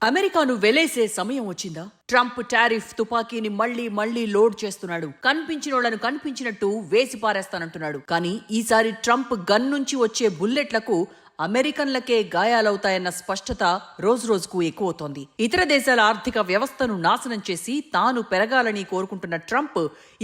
అమెరికాను వెలేసే సమయం వచ్చిందా? ట్రంప్ టారిఫ్ తుపాకీని మళ్లీ లోడ్ చేస్తున్నాడు. కనిపించినోళ్లను కనిపించినట్టు వేసి పారేస్తానంటున్నాడు. కానీ ఈసారి ట్రంప్ గన్ నుంచి వచ్చే బుల్లెట్లకు అమెరికన్లకే గాయాలవుతాయన్న స్పష్టత రోజురోజుకు ఎక్కువవుతోంది. ఇతర దేశాల ఆర్థిక వ్యవస్థను నాశనం చేసి తాను పెరగాలని కోరుకుంటున్న ట్రంప్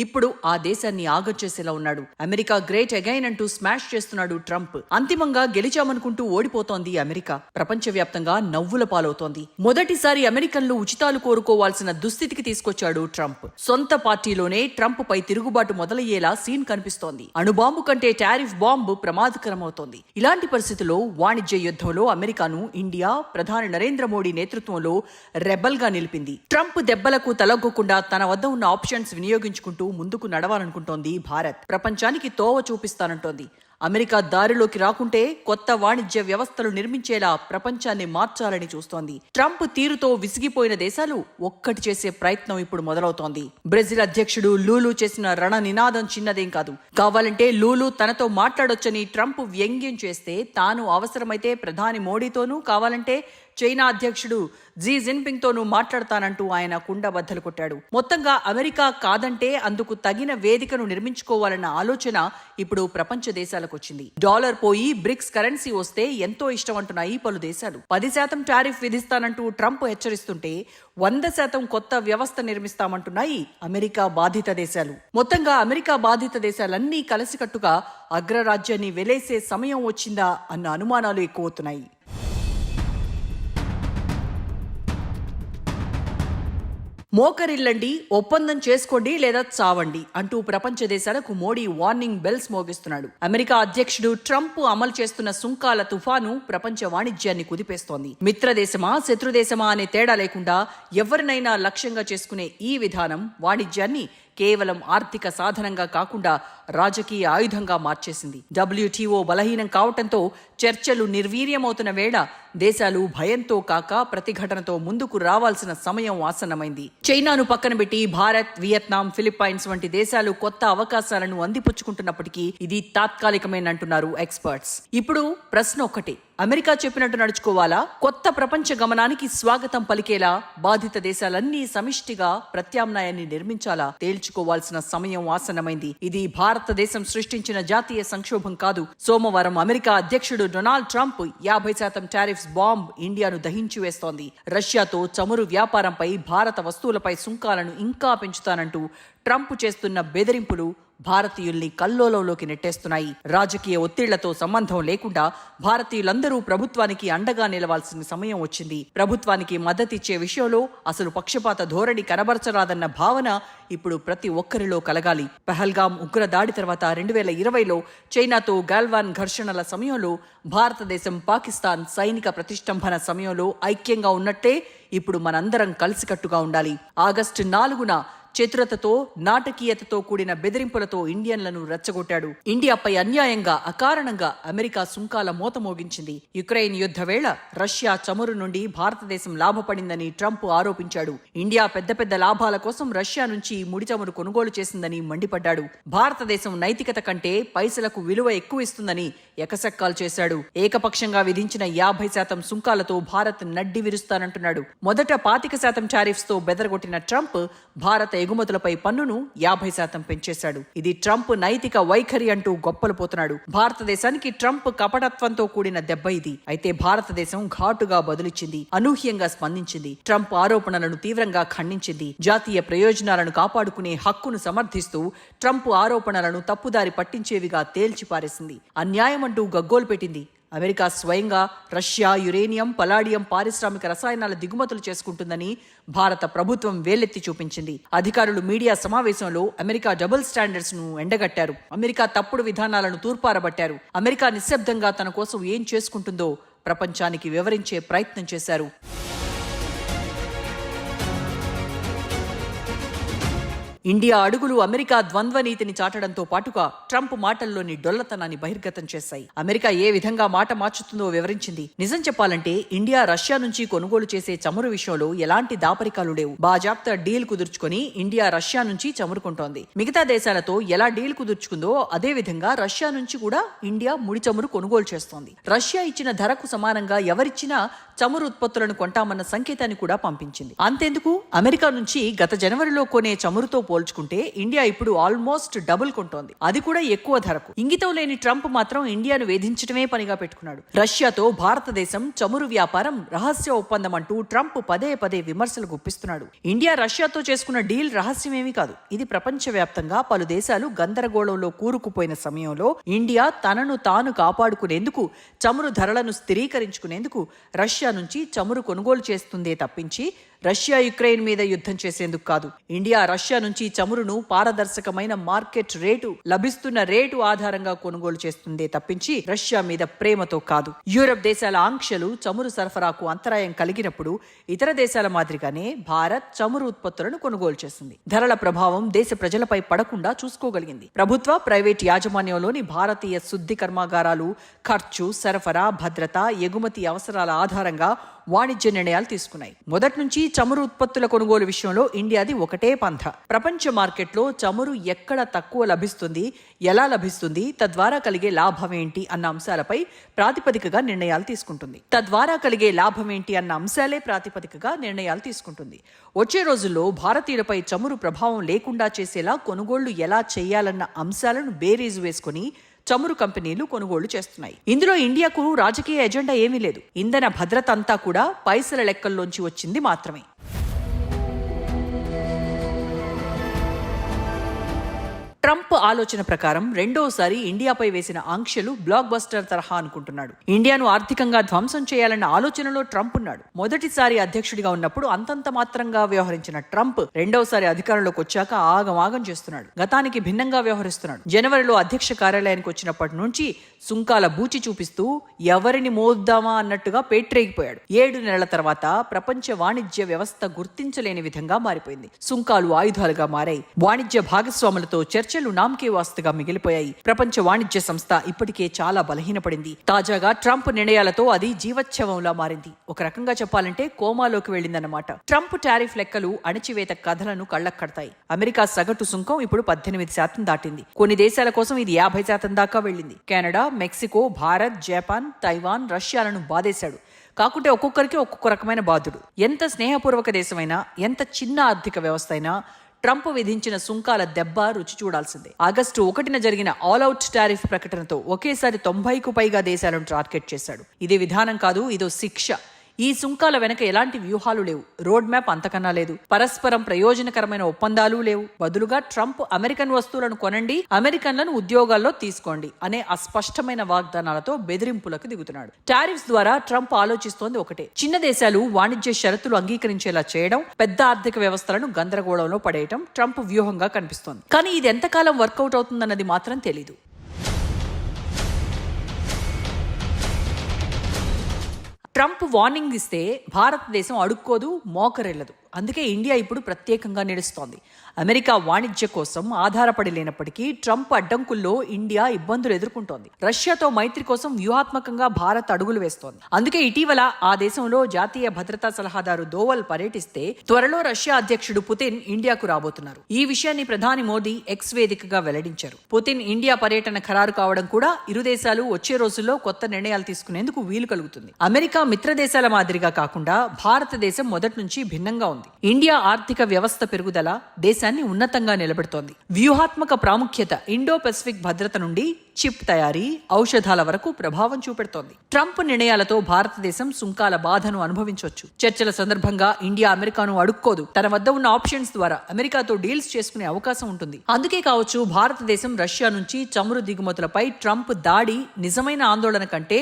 ఇప్పుడు ఆ దేశాన్ని ఆగచేసేలా ఉన్నాడు. అమెరికా గ్రేట్ అగైన్ అంటూ స్మాష్ చేస్తున్నాడు ట్రంప్. అంతిమంగా గెలిచామనుకుంటూ ఓడిపోతోంది అమెరికా. ప్రపంచవ్యాప్తంగా నవ్వుల పాలవుతోంది. మొదటిసారి అమెరికన్లు ఉచితాలు కోరుకోవాల్సిన దుస్థితికి తీసుకొచ్చాడు ట్రంప్. సొంత పార్టీలోనే ట్రంప్ పై తిరుగుబాటు మొదలయ్యేలా సీన్ కనిపిస్తోంది. అణుబాంబు కంటే టారిఫ్ బాంబు ప్రమాదకరమవుతోంది. ఇలాంటి పరిస్థితుల్లో వాణిజ్య యుద్ధంలో అమెరికాను ఇండియా ప్రధాని నరేంద్ర మోడీ నేతృత్వంలో రెబల్ గా నిలిపింది. ట్రంప్ దెబ్బలకు తలొగ్గకుండా తన వద్ద ఉన్న ఆప్షన్స్ వినియోగించుకుంటూ ముందుకు నడవాలనుకుంటోంది భారత్. ప్రపంచానికి తోవ చూపిస్తానంటోంది. అమెరికా దారిలోకి రాకుంటే కొత్త వాణిజ్య వ్యవస్థలు నిర్మించేలా ప్రపంచాన్ని మార్చాలని చూస్తోంది. ట్రంప్ తీరుతో విసిగిపోయిన దేశాలు ఒక్కటి చేసే ప్రయత్నం ఇప్పుడు మొదలవుతోంది. బ్రెజిల్ అధ్యక్షుడు లూలు చేసిన రణ నినాదం చిన్నదేం కాదు. కావాలంటే లూలు తనతో మాట్లాడొచ్చని ట్రంప్ వ్యంగ్యం చేస్తే తాను అవసరమైతే ప్రధాని మోడీతోనూ, కావాలంటే చైనా అధ్యక్షుడు జీ జిన్పింగ్ తోనూ మాట్లాడతానంటూ ఆయన కుండబద్దలు కొట్టాడు. మొత్తంగా అమెరికా కాదంటే అందుకు తగిన వేదికను నిర్మించుకోవాలన్న ఆలోచన ఇప్పుడు ప్రపంచ దేశాలకు వచ్చింది. డాలర్ పోయి బ్రిక్స్ కరెన్సీ వస్తే ఎంతో ఇష్టం అంటున్నాయి పలు దేశాలు. 10% టారిఫ్ విధిస్తానంటూ ట్రంప్ హెచ్చరిస్తుంటే 100% కొత్త వ్యవస్థ నిర్మిస్తామంటున్నాయి అమెరికా బాధిత దేశాలు. మొత్తంగా అమెరికా బాధిత దేశాలన్నీ కలిసికట్టుగా అగ్రరాజ్యాన్ని వెలేసే సమయం వచ్చిందా అన్న అనుమానాలు ఎక్కువవుతున్నాయి. మోకరిల్లండి, ఒప్పందం చేసుకోండి లేదా చావండి అంటూ ప్రపంచ దేశాలకు మోడీ వార్నింగ్ బెల్స్ మోగిస్తున్నాడు. అమెరికా అధ్యక్షుడు ట్రంప్ అమలు చేస్తున్న సుంకాల తుఫాను ప్రపంచ వాణిజ్యాన్ని కుదిపేస్తోంది. మిత్రదేశమా శత్రుదేశమా అనే తేడా లేకుండా ఎవరినైనా లక్ష్యంగా చేసుకునే ఈ విధానం వాణిజ్యాన్ని కేవలం ఆర్థిక సాధనంగా కాకుండా రాజకీయ ఆయుధంగా మార్చేసింది. WTO బలహీనం కావటంతో చర్చలు నిర్వీర్యమవుతున్న వేళ దేశాలు భయంతో కాక ప్రతిఘటనతో ముందుకు రావాల్సిన సమయం ఆసన్నమైంది. చైనాను పక్కన పెట్టి భారత్, వియత్నాం, ఫిలిప్పైన్స్ వంటి దేశాలు కొత్త అవకాశాలను అందిపుచ్చుకుంటున్నప్పటికీ ఇది తాత్కాలికమేనంటున్నారు ఎక్స్పర్ట్స్. ఇప్పుడు ప్రశ్న ఒక్కటే, అమెరికా చెప్పినట్టు నడుచుకోవాలా? కొత్త ప్రపంచ గమనానికి స్వాగతం పలికేలా బాధిత దేశాలన్నీ సమిష్టిగా ప్రత్యామ్నాయాన్ని నిర్మించాలా? తేల్చుకోవాల్సిన సమయం ఆసన్నమైంది. ఇది భారతదేశం సృష్టించిన జాతీయ సంక్షోభం కాదు. సోమవారం అమెరికా అధ్యక్షుడు డొనాల్డ్ ట్రంప్ 50% టారిఫ్స్ బాంబ్ ఇండియాను దహించి వేస్తోంది. రష్యాతో చమురు వ్యాపారంపై, భారత వస్తువులపై సుంకాలను ఇంకా పెంచుతానంటూ ట్రంప్ చేస్తున్న బెదిరింపులు భారతీయుల్ని కల్లోలంలోకి నెట్టేస్తున్నాయి. రాజకీయ ఒత్తిళ్లతో సంబంధం లేకుండా భారతీయులందరూ ప్రభుత్వానికి అండగా నిలవాల్సిన సమయం వచ్చింది. ప్రభుత్వానికి మద్దతిచ్చే విషయంలో అసలు పక్షపాత ధోరణి కనబరచరాదన్న భావన ఇప్పుడు ప్రతి ఒక్కరిలో కలగాలి. పహల్గామ్ ఉగ్రదాడి తర్వాత 2020లో చైనాతో గాల్వాన్ ఘర్షణల సమయంలో భారతదేశం, పాకిస్తాన్ సైనిక ప్రతిష్టంభన సమయంలో ఐక్యంగా ఉన్నట్టే ఇప్పుడు మనందరం కలిసికట్టుగా ఉండాలి. ఆగస్టు 4న చతురతతో, నాటకీయతతో కూడిన బెదిరింపులతో ఇండియన్లను రెచ్చగొట్టాడు. ఇండియాపై అన్యాయంగా, అకారణంగా అమెరికా సుంకాల మోత మోగించింది. యుక్రెయిన్ యుద్ధ వేళ రష్యా చమురు నుండి భారతదేశం లాభపడిందని ట్రంప్ ఆరోపించాడు. ఇండియా పెద్ద లాభాల కోసం రష్యా నుంచి ముడి చమురు కొనుగోలు చేసిందని మండిపడ్డాడు. భారతదేశం నైతికత కంటే పైసలకు విలువ ఎక్కువ ఇస్తుందని ఎకసక్కాలు చేశాడు. ఏకపక్షంగా విధించిన 50% సుంకాలతో భారత్ నడ్డి విరుస్తానంటున్నాడు. మొదట 25% టారిఫ్స్ తో బెదరగొట్టిన ట్రంప్ భారత ఎగుమతులపై పన్నును 50% పెంచేశాడు. ఇది ట్రంప్ నైతిక వైఖరి అంటూ గొప్పలు పోతున్నాడు. భారతదేశానికి ట్రంప్ కపటత్వంతో కూడిన దెబ్బ ఇది. అయితే భారతదేశం ఘాటుగా బదులిచ్చింది, అనూహ్యంగా స్పందించింది. ట్రంప్ ఆరోపణలను తీవ్రంగా ఖండించింది. జాతీయ ప్రయోజనాలను కాపాడుకునే హక్కును సమర్థిస్తూ ట్రంప్ ఆరోపణలను తప్పుదారి పట్టించేవిగా తేల్చిపారేసింది. అన్యాయం అంటూ గగ్గోలు పెట్టింది. అమెరికా స్వయంగా రష్యా యురేనియం, పలాడియం పారిశ్రామిక రసాయనాల దిగుమతులు చేసుకుంటుందని భారత ప్రభుత్వం వేలెత్తి చూపించింది. అధికారులు మీడియా సమావేశంలో అమెరికా డబుల్ స్టాండర్డ్స్ ను ఎండగట్టారు. అమెరికా తప్పుడు విధానాలను తూర్పారబట్టారు. అమెరికా నిశ్శబ్దంగా తన కోసం ఏం చేసుకుంటుందో ప్రపంచానికి వివరించే ప్రయత్నం చేశారు. ఇండియా అడుగులు అమెరికా ద్వంద్వ నీతిని చాటడంతో పాటుగా ట్రంప్ మాటల్లోని డొల్లతనాన్ని బహిర్గతం చేశాయి. అమెరికా ఏ విధంగా మాట మార్చుతుందో వివరించింది. నిజం చెప్పాలంటే ఇండియా రష్యా నుంచి కొనుగోలు చేసే చమురు విషయంలో ఎలాంటి దాపరికాలు లేవు. బాజాప్తా డీల్ కుదుర్చుకొని ఇండియా రష్యా నుంచి చమురు కొంటోంది. మిగతా దేశాలతో ఎలా డీల్ కుదుర్చుకుందో అదే విధంగా రష్యా నుంచి కూడా ఇండియా ముడి చమురు కొనుగోలు చేస్తోంది. రష్యా ఇచ్చిన ధరకు సమానంగా ఎవరిచ్చినా చమురు ఉత్పత్తులను కొంటామన్న సంకేతాన్ని కూడా పంపించింది. అంతెందుకు, అమెరికా నుంచి గత జనవరిలో కొనే చమురుతో పోల్చుకుంటే ఇండియా ఇప్పుడు ఆల్మోస్ట్ డబుల్ కొంటోంది, అది కూడా ఎక్కువ ధరకు. ఇంగితం లేని ట్రంప్ మాత్రం ఇండియాను వేధించడమే పనిగా పెట్టుకున్నాడు. రష్యాతో భారతదేశం చమురు వ్యాపారం రహస్య ఒప్పందం అంటూ ట్రంప్ పదే పదే విమర్శలు గుప్పిస్తున్నాడు. ఇండియా రష్యాతో చేసుకున్న డీల్ రహస్యమేమీ కాదు. ఇది ప్రపంచవ్యాప్తంగా పలు దేశాలు గందరగోళంలో కూరుకుపోయిన సమయంలో ఇండియా తనను తాను కాపాడుకునేందుకు, చమురు ధరలను స్థిరీకరించుకునేందుకు రష్యా నుంచి చమురు కొనుగోలు చేస్తుందే తప్పించి రష్యా యుక్రెయిన్ మీద యుద్ధం చేసేందుకు కాదు. ఇండియా రష్యా నుంచి చమురును పారదర్శకమైన మార్కెట్ రేటు, లభిస్తున్న రేటు ఆధారంగా కొనుగోలు చేస్తుందే తప్పించి రష్యా మీద ప్రేమతో కాదు. యూరప్ దేశాల ఆంక్షలు చమురు సరఫరాకు అంతరాయం కలిగినప్పుడు ఇతర దేశాల మాదిరిగానే భారత్ చమురు ఉత్పత్తులను కొనుగోలు చేస్తుంది. ధరల ప్రభావం దేశ ప్రజలపై పడకుండా చూసుకోగలిగింది. ప్రభుత్వ, ప్రైవేట్ యాజమాన్యంలోని భారతీయ శుద్ధి కర్మాగారాలు ఖర్చు, సరఫరా, భద్రత, ఎగుమతి అవసరాల ఆధారంగా వాణిజ్య నిర్ణయాలు తీసుకున్నాయి. మొదటి నుంచి చమురు ఉత్పత్తుల కొనుగోలు విషయంలో ఇండియాది ఒకటే పంథ. ప్రపంచ మార్కెట్లో చమురు ఎక్కడ తక్కువ లభిస్తుంది, ఎలా లభిస్తుంది, తద్వారా కలిగే లాభం ఏంటి అన్న అంశాలపై ప్రాతిపదికగా నిర్ణయాలు తీసుకుంటుంది. వచ్చే రోజుల్లో భారతీయులపై చమురు ప్రభావం లేకుండా చేసేలా కొనుగోళ్లు ఎలా చేయాలన్న అంశాలను బేరీజు వేసుకుని చమురు కంపెనీలు కొనుగోళ్లు చేస్తున్నాయి. ఇందులో ఇండియాకు రాజకీయ ఎజెండా ఏమీ లేదు. ఇంధన భద్రత అంతా కూడా పైసల లెక్కల్లోంచి వచ్చింది మాత్రమే. ట్రంప్ ఆలోచన ప్రకారం రెండోసారి ఇండియాపై వేసిన ఆంక్షలు బ్లాక్ బస్టర్ తరహా అనుకుంటున్నాడు. ఇండియాను ఆర్థికంగా ధ్వంసం చేయాలన్న ఆలోచనలో ట్రంప్ ఉన్నాడు. మొదటిసారి అధ్యక్షుడిగా ఉన్నప్పుడు అంతంత మాత్రంగా వ్యవహరించిన ట్రంప్ రెండోసారి అధికారంలోకి వచ్చాక ఆగమాగం చేస్తున్నాడు. గతానికి భిన్నంగా వ్యవహరిస్తున్నాడు. జనవరిలో అధ్యక్ష కార్యాలయానికి వచ్చినప్పటి నుంచి సుంకాల బూచి చూపిస్తూ ఎవరిని మోద్దామా అన్నట్టుగా పేట్రేగిపోయాడు. 7 నెలల తర్వాత ప్రపంచ వాణిజ్య వ్యవస్థ గుర్తించలేని విధంగా మారిపోయింది. సుంకాలు ఆయుధాలుగా మారాయి. వాణిజ్య భాగస్వాములతో చర్చలు నామకే వాస్తుగా మిగిలిపోయాయి. ప్రపంచ వాణిజ్య సంస్థ ఇప్పటికే చాలా బలహీనపడింది. తాజాగా ట్రంప్ నిర్ణయాలతో అది జీవచ్ఛవంలా మారింది. ఒక రకంగా చెప్పాలంటే కోమాలోకి వెళ్లిందన్నమాట. ట్రంప్ టారిఫ్ లెక్కలు అణచివేత కథలను కళ్లక్కడతాయి. అమెరికా సగటు సుంకం ఇప్పుడు 18% దాటింది. కొన్ని దేశాల కోసం ఇది 50% దాకా వెళ్లింది. Canada, Mexico, Bharat, Japan, Taiwan, రష్యాలను బాధేశాడు. కాకుంటే ఒక్కొక్కరికి ఒక్కొక్క రకమైన బాధుడు. ఎంత స్నేహపూర్వక దేశమైనా, ఎంత చిన్న ఆర్థిక వ్యవస్థ అయినా ట్రంప్ విధించిన సుంకాల దెబ్బ రుచి చూడాల్సిందే. ఆగస్టు 1న జరిగిన ఆల్అవుట్ టారిఫ్ ప్రకటనతో ఒకేసారి 90కు పైగా దేశాలను టార్గెట్ చేశాడు. ఇది విధానం కాదు, ఇదో శిక్ష. ఈ సుంకాల వెనక ఎలాంటి వ్యూహాలు లేవు. రోడ్ మ్యాప్ అంతకన్నా లేదు. పరస్పరం ప్రయోజనకరమైన ఒప్పందాలు లేవు. బదులుగా ట్రంప్ అమెరికన్ వస్తువులను కొనండి, అమెరికన్లను ఉద్యోగాల్లో తీసుకోండి అనే అస్పష్టమైన వాగ్దానాలతో బెదిరింపులకు దిగుతున్నాడు. టారిఫ్స్ ద్వారా ట్రంప్ ఆలోచిస్తోంది ఒకటే: చిన్న దేశాలు వాణిజ్య షరతులు అంగీకరించేలా చేయడం, పెద్ద ఆర్థిక వ్యవస్థలను గందరగోళంలో పడేయటం ట్రంప్ వ్యూహంగా కనిపిస్తోంది. కానీ ఇది ఎంతకాలం వర్కౌట్ అవుతుందన్నది మాత్రం తెలీదు. ట్రంప్ వార్నింగ్ ఇస్తే భారతదేశం అడుక్కోదు, మోకరెళ్లదు. అందుకే ఇండియా ఇప్పుడు ప్రత్యేకంగా నిలుస్తోంది. అమెరికా వాణిజ్య కోసం ఆధారపడి లేనప్పటికీ ట్రంప్ అడ్డంకుల్లో ఇండియా ఇబ్బందులు ఎదుర్కొంటోంది. రష్యాతో మైత్రి కోసం వ్యూహాత్మకంగా భారత్ అడుగులు వేస్తోంది. అందుకే ఇటీవల ఆ దేశంలో జాతీయ భద్రతా సలహాదారు దోవల్ పర్యటిస్తే త్వరలో రష్యా అధ్యక్షుడు పుతిన్ ఇండియాకు రాబోతున్నారు. ఈ విషయాన్ని ప్రధాని మోదీ ఎక్స్ వేదికగా వెల్లడించారు. పుతిన్ ఇండియా పర్యటన ఖరారు కావడం కూడా ఇరు దేశాలు వచ్చే రోజుల్లో కొత్త నిర్ణయాలు తీసుకునేందుకు వీలు కలుగుతుంది. అమెరికా మిత్ర దేశాల మాదిరిగా కాకుండా భారతదేశం మొదటి నుంచి భిన్నంగా ఉంది. ఇండియా ఆర్థిక వ్యవస్థ పెరుగుదల దేశాన్ని ఉన్నతంగా నిలబెడుతోంది. వ్యూహాత్మక ప్రాముఖ్యత ఇండో పెసిఫిక్ భద్రత నుండి చిప్ తయారీ, ఔషధాల వరకు ప్రభావం చూపెడుతోంది. ట్రంప్ నిర్ణయాలతో భారతదేశం సుంకాల బాధను అనుభవించవచ్చు. చర్చల సందర్భంగా ఇండియా అమెరికాను అడుక్కోదు. తన వద్ద ఉన్న ఆప్షన్స్ ద్వారా అమెరికాతో డీల్స్ చేసుకునే అవకాశం ఉంటుంది. అందుకే కావచ్చు భారతదేశం రష్యా నుంచి చమురు దిగుమతులపై ట్రంప్ దాడి నిజమైన ఆందోళన కంటే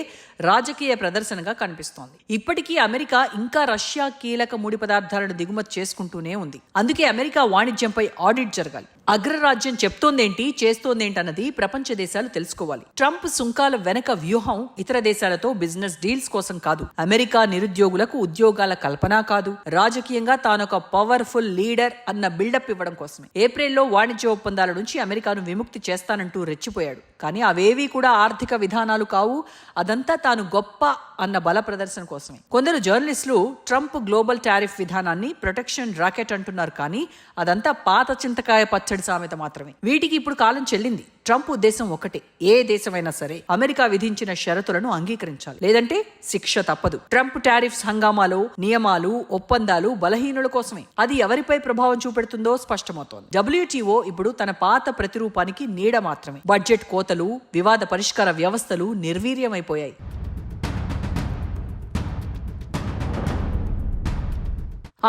రాజకీయ ప్రదర్శనగా కనిపిస్తోంది. ఇప్పటికీ అమెరికా ఇంకా రష్యా కీలక ముడి పదార్థాలను దిగుమతి చేసుకుంటూనే ఉంది. అందుకే అమెరికా వాణిజ్యంపై ఆడిట్ జరగాలి. అగ్రరాజ్యం చెప్తోందేంటి చేస్తోందేంటి అన్నది ప్రపంచ దేశాలు తెలుసుకోవాలి. ట్రంప్ సుంకాల వెనక వ్యూహం ఇతర దేశాలతో బిజినెస్ డీల్స్ కోసం కాదు, అమెరికా నిరుద్యోగులకు ఉద్యోగాల కల్పన కాదు, రాజకీయంగా తానొక పవర్ఫుల్ లీడర్ అన్న బిల్డప్ ఇవ్వడం కోసమే. ఏప్రిల్లో వాణిజ్య ఒప్పందాల నుంచి అమెరికాను విముక్తి చేస్తానంటూ రెచ్చిపోయాడు. కానీ అవేవీ కూడా ఆర్థిక విధానాలు కావు, అదంతా తాను గొప్ప అన్న బల ప్రదర్శన కోసమే. కొందరు జర్నలిస్టులు ట్రంప్ గ్లోబల్ టారిఫ్ విధానాన్ని ప్రొటెక్షన్ రాకెట్ అంటున్నారు, కానీ అదంతా పాత చింతకాయ పచ్చడి సామెత మాత్రమే. వీటికి ఇప్పుడు కాలం చెల్లింది. ట్రంప్ ఉద్దేశం ఒకటే, ఏ దేశమైనా సరే అమెరికా విధించిన షరతులను అంగీకరించాలి, లేదంటే శిక్ష తప్పదు. ట్రంప్ టారిఫ్స్ హంగామాలో నియమాలు, ఒప్పందాలు బలహీనుల కోసమే. అది ఎవరిపై ప్రభావం చూపెడుతుందో స్పష్టమవుతోంది. WTO ఇప్పుడు తన పాత ప్రతిరూపానికి నీడ మాత్రమే. బడ్జెట్ కోతలు, వివాద పరిష్కార వ్యవస్థలు నిర్వీర్యమైపోయాయి.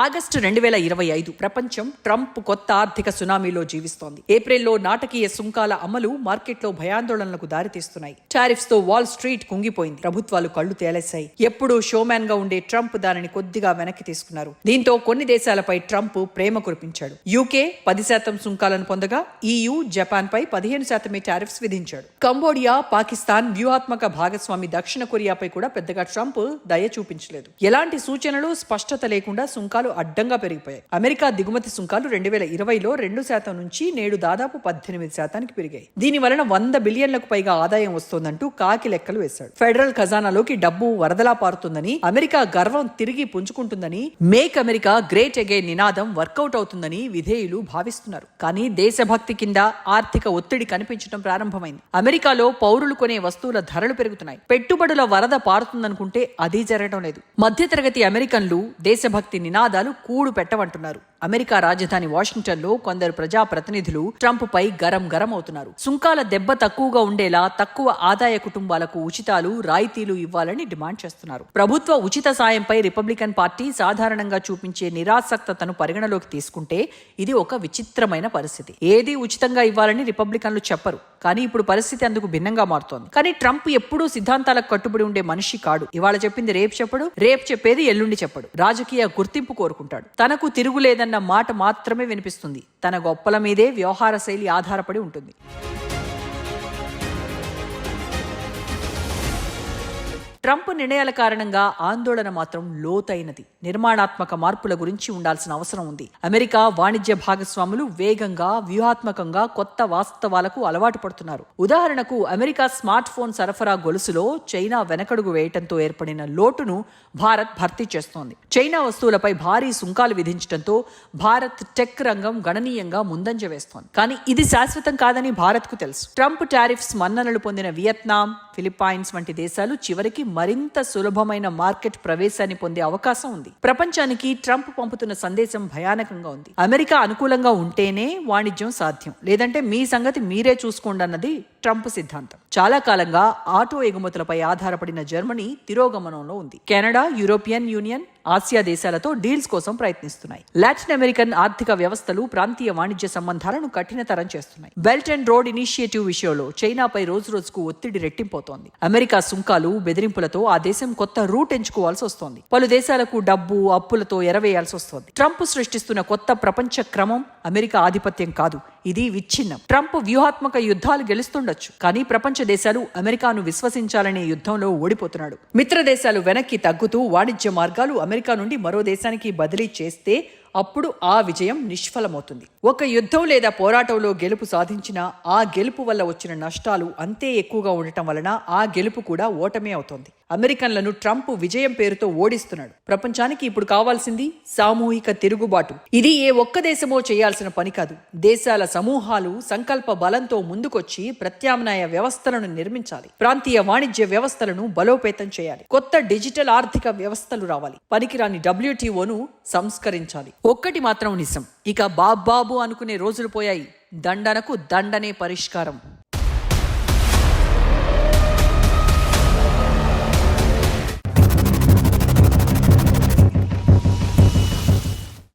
ఆగస్టు 2025 ప్రపంచం ట్రంప్ కొత్త ఆర్థిక సునామీలో జీవిస్తోంది. ఏప్రిల్లో నాటకీయ సుంకాల అమలు మార్కెట్లో భయాందోళనలకు దారితీస్తున్నాయి. టారిఫ్స్ తో వాల్ స్ట్రీట్ కుంగిపోయింది. ప్రభుత్వాలు కళ్లు తేలేశాయి. ఎప్పుడూ షోమ్యాన్ గా ఉండే ట్రంప్ దానిని కొద్దిగా వెనక్కి తీసుకున్నారు. దీంతో కొన్ని దేశాలపై ట్రంప్ ప్రేమ కురిపించాడు. UK 10% సుంకాలను పొందగా EU, జపాన్ పై 15% టారిఫ్స్ విధించాడు. కంబోడియా, పాకిస్తాన్ వ్యూహాత్మక భాగస్వామి దక్షిణ కొరియాపై కూడా పెద్దగా ట్రంప్ దయ చూపించలేదు. ఎలాంటి సూచనలు, స్పష్టత లేకుండా సుంకాలు అడ్డంగా పెరిగిపోయాయి. అమెరికా దిగుమతి సుంకాలు 2020లో 2% నుంచి నేడు దాదాపు 18% పెరిగాయి. దీని వలన 100 బిలియన్లకు పైగా ఆదాయం వస్తోందంటూ కాకి లెక్కలు వేశాడు. ఫెడరల్ ఖజానాలోకి డబ్బు వరదలా పారుతుందని, అమెరికా గర్వం తిరిగి పుంజుకుంటుందని, మేక్ అమెరికా గ్రేట్ అగైన్ నినాదం వర్కౌట్ అవుతుందని విధేయులు భావిస్తున్నారు. కానీ దేశభక్తి కింద ఆర్థిక ఒత్తిడి కనిపించడం ప్రారంభమైంది. అమెరికాలో పౌరులు కొనే వస్తువుల ధరలు పెరుగుతున్నాయి. పెట్టుబడుల వరద పారుతుందనుకుంటే అది జరగడం లేదు. మధ్యతరగతి అమెరికన్లు దేశభక్తి నినాదాలు కూడు పెట్టవంటున్నారు. అమెరికా రాజధాని వాషింగ్టన్ లో కొందరు ప్రజాప్రతినిధులు ట్రంప్ పై గరం అవుతున్నారు. సుంకాల దెబ్బ తక్కువగా ఉండేలా తక్కువ ఆదాయ కుటుంబాలకు ఉచితాలు, రాయితీలు ఇవ్వాలని డిమాండ్ చేస్తున్నారు. ప్రభుత్వ ఉచిత సాయంపై రిపబ్లికన్ పార్టీ సాధారణంగా చూపించే నిరాసక్తతను పరిగణలోకి తీసుకుంటే ఇది ఒక విచిత్రమైన పరిస్థితి. ఏది ఉచితంగా ఇవ్వాలని రిపబ్లికన్లు చెప్పరు, కానీ ఇప్పుడు పరిస్థితి అందుకు భిన్నంగా మారుతోంది. కానీ ట్రంప్ ఎప్పుడూ సిద్ధాంతాలకు కట్టుబడి ఉండే మనిషి కాడు. ఇవాళ చెప్పింది రేపు చెప్పడు, రేపు చెప్పేది ఎల్లుండి చెప్పడు. రాజకీయ గుర్తింపు కోరుకుంటాడు. తనకు తిరుగులేదన్న మాట మాత్రమే వినిపిస్తుంది. తన గొప్పల మీదే వ్యవహార శైలి ఆధారపడి ఉంటుంది. ట్రంప్ నిర్ణయాల కారణంగా ఆందోళన మాత్రం లోతైనది. నిర్మాణాత్మక మార్పుల గురించి ఉండాల్సిన అవసరం ఉంది. అమెరికా వాణిజ్య భాగస్వాములు వేగంగా, వ్యూహాత్మకంగా కొత్త వాస్తవాలకు అలవాటు పడుతున్నారు. ఉదాహరణకు అమెరికా స్మార్ట్ ఫోన్ సరఫరా గొలుసులో చైనా వెనకడుగు వేయటంతో ఏర్పడిన లోటును భారత్ భర్తీ చేస్తోంది. చైనా వస్తువులపై భారీ సుంకాలు విధించడంతో భారత్ టెక్ రంగం గణనీయంగా ముందంజ వేస్తోంది. కానీ ఇది శాశ్వతం కాదని భారత్ కు తెలుసు. ట్రంప్ టారిఫ్స్ మన్ననలు పొందిన వియత్నాం, ఫిలిప్పైన్స్ వంటి దేశాలు చివరికి మరింత సులభమైన మార్కెట్ ప్రవేశాన్ని పొందే అవకాశం ఉంది. ప్రపంచానికి ట్రంప్ పంపుతున్న సందేశం భయానకంగా ఉంది. అమెరికా అనుకూలంగా ఉంటేనే వాణిజ్యం సాధ్యం, లేదంటే మీ సంగతి మీరే చూసుకోండి అన్నది ట్రంప్ సిద్ధాంతం. చాలా కాలంగా ఆటో ఎగుమతులపై ఆధారపడిన జర్మనీ తిరోగమనంలో ఉంది. కెనడా, యూరోపియన్ యూనియన్, ఆసియా దేశాలతో డీల్స్ కోసం ప్రయత్నిస్తున్నాయి. లాటిన్ అమెరికన్ ఆర్థిక వ్యవస్థలు ప్రాంతీయ వాణిజ్య సంబంధాలను కఠినతరం చేస్తున్నాయి. బెల్ట్ అండ్ రోడ్ ఇనిషియేటివ్ విషయంలో చైనాపై రోజురోజుకు ఒత్తిడి రెట్టింపోతోంది. అమెరికా సుంకాలు, బెదిరింపులతో ఆ దేశం కొత్త రూట్ ఎంచుకోవాల్సి వస్తోంది. పలు దేశాలకు డబ్బు, అప్పులతో ఎరవేయాల్సి వస్తోంది. ట్రంప్ సృష్టిస్తున్న కొత్త ప్రపంచ క్రమం అమెరికా ఆధిపత్యం కాదు, ఇది విచ్ఛిన్నం. ట్రంప్ వ్యూహాత్మక యుద్ధాలు గెలుస్తుండొచ్చు, కానీ ప్రపంచ దేశాలు అమెరికాను విశ్వసించాలనే యుద్ధంలో ఓడిపోతున్నాడు. మిత్ర దేశాలు వెనక్కి తగ్గుతూ వాణిజ్య మార్గాలు అమెరికా నుండి మరో దేశానికి బదిలీ చేస్తే అప్పుడు ఆ విజయం నిష్ఫలమవుతుంది. ఒక యుద్ధం లేదా పోరాటంలో గెలుపు సాధించిన ఆ గెలుపు వల్ల వచ్చిన నష్టాలు అంతే ఎక్కువగా ఉండటం వలన ఆ గెలుపు కూడా ఓటమే అవుతోంది. అమెరికన్లను ట్రంప్ విజయం పేరుతో ఓడిస్తున్నాడు. ప్రపంచానికి ఇప్పుడు కావాల్సింది సామూహిక తిరుగుబాటు. ఇది ఏ ఒక్క దేశమో చేయాల్సిన పని కాదు. దేశాల సమూహాలు సంకల్ప బలంతో ముందుకొచ్చి ప్రత్యామ్నాయ వ్యవస్థలను నిర్మించాలి. ప్రాంతీయ వాణిజ్య వ్యవస్థలను బలోపేతం చేయాలి. కొత్త డిజిటల్ ఆర్థిక వ్యవస్థలు రావాలి. పనికిరాని WTOను సంస్కరించాలి. ఒక్కటి మాత్రం నిజం, ఇక బాబాబు అనుకునే రోజులు పోయాయి. దండనకు దండనే పరిష్కారం.